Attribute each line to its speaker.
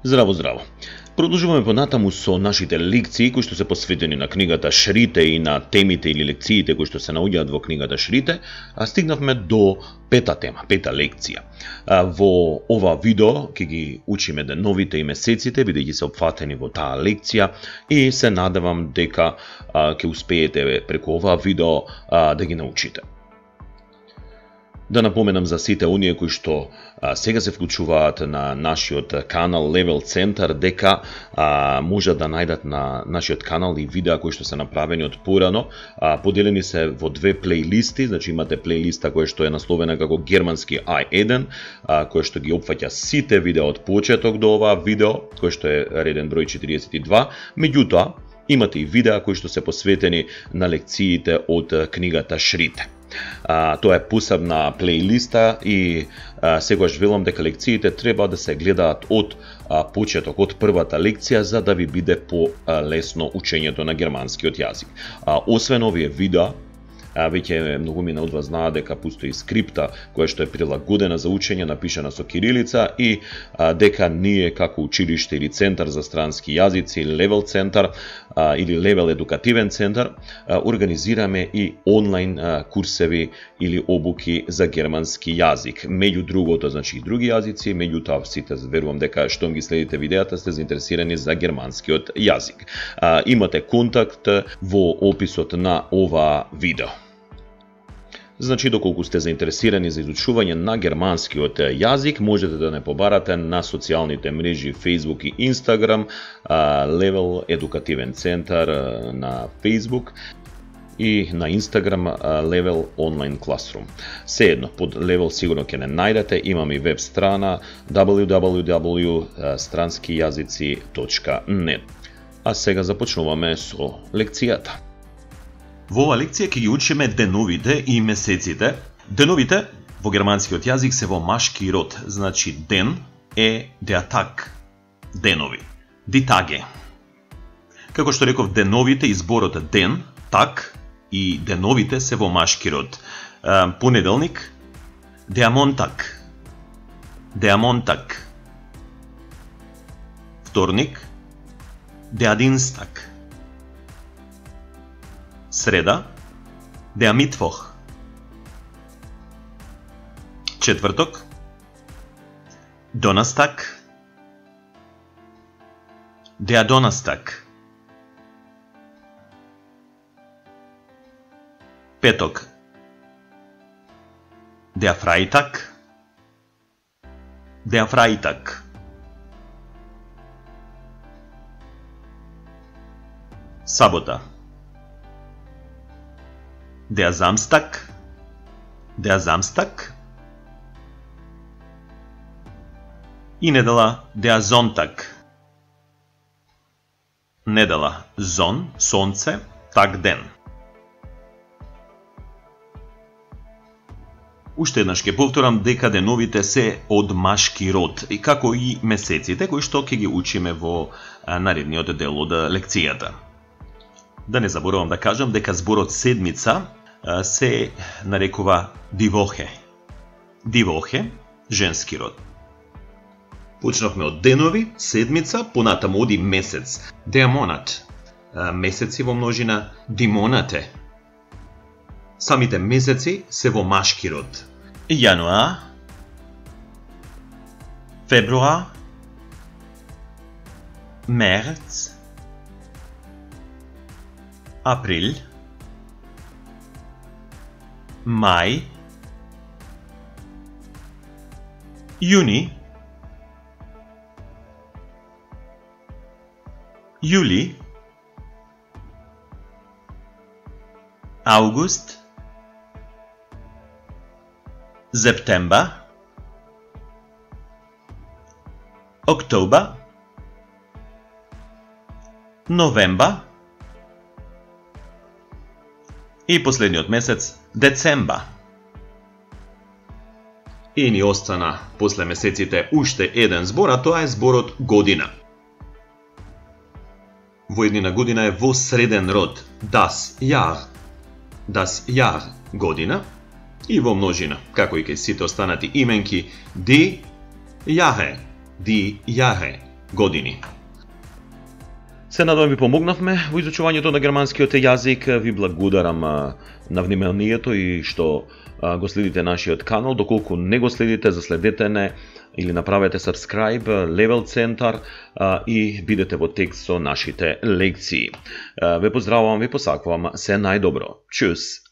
Speaker 1: Здраво, здраво. Продолжуваме понатаму со нашите лекции кои што се посветени на книгата Шрите и на темите или лекциите кои што се наоѓаат во книгата Шрите, а стигнавме до пета тема, пета лекција. Во ова видео ќе ги учиме деновите и месеците, бидејќи се опфатени во таа лекција, и се надевам дека ќе успеете преку ова видео да ги научите. Да напоменам за сите оние кои што сега се вклучуваат на нашиот канал Level Center, дека можат да најдат на нашиот канал и видеа кои што се направени од порано. Поделени се во две плейлисти, значи имате плейлиста која што е насловена како Германски A1, која што ги опфаќа сите видеа од почеток до оваа видео, кој што е реден број 42, меѓутоа имате и видеа кои што се посветени на лекциите од книгата Шрите. Тоа е посебна плейлиста и секогаш велам дека лекциите треба да се гледаат од почеток, од првата лекција, за да ви биде по-лесно учењето на германскиот јазик. Освен овие видеа, веќе многумина од вас знаат дека постои скрипта која што е прилагодена за учење, напишана со кирилица, и дека ние како училиште или центар за странски јазици, Level Center или Level Едукативен центар, организираме и онлайн курсеви или обуки за германски јазик. Меѓу другото, значи и други јазици, меѓутоа сите верувам дека штом ги следите видеата сте заинтересирани за германскиот јазик. Имате контакт во описот на ова видео. Значи, доколку сте заинтересирани за изучување на германскиот јазик, можете да не побарате на социјалните мрежи Facebook и Instagram, Level Едукативен центар на Facebook и на Instagram Level Online Classroom. Sejedno, под Level сигурно ќе не најдете, имам и веб страна www.stranskijazici.net. А сега започнуваме со лекцијата. Во оваа лекција ќе ги учиме деновите и месеците. Деновите во германскиот јазик се во машки род, значи ден е der Tag, денови, die Tage. Како што реков, деновите и зборот ден, так и деновите се во машки род. Понеделник, der Montag, der Montag. Вторник, der Dienstag. Среда, der Mittwoch. Четврток, Donnerstag, der Donnerstag. Петок, der Freitag, der Freitag. Сабота, der Samstag, der Samstag. И недела, der Sonntag. Недела, зон, сонце, так ден. Уште еднаш ќе повторам дека деновите се од машки род, и како и месеците кои што ќе ги учиме во наредниот дел од лекцијата. Да не заборавам да кажам дека зборот седмица се нарекува die Woche. Die Woche, женски род. Почнавме од денови, седмица, понатаму оди месец. Der Monat. Месеци во множина, die Monate. Самите месеци се во машки род. Јануар, февруар, мерц, април, мај, јуни, јули, август, септембер, октобер, новембер и последниот месец децембер. И ни остана после месеците уште еден збор, а тоа е зборот година. Во еднина година е во среден род, das Jahr. Das Jahr година, и во множина, како и кај сите останати именки, die Jahre, години. Се надам ви помогнавме во изучувањето на германскиот јазик. Ви благодарам на вниманието и што го следите нашиот канал. Доколку не го следите, заследете не или направете subscribe, Level Center и бидете во текст со нашите лекции. Ве поздравувам, ви посакувам се најдобро. Чус!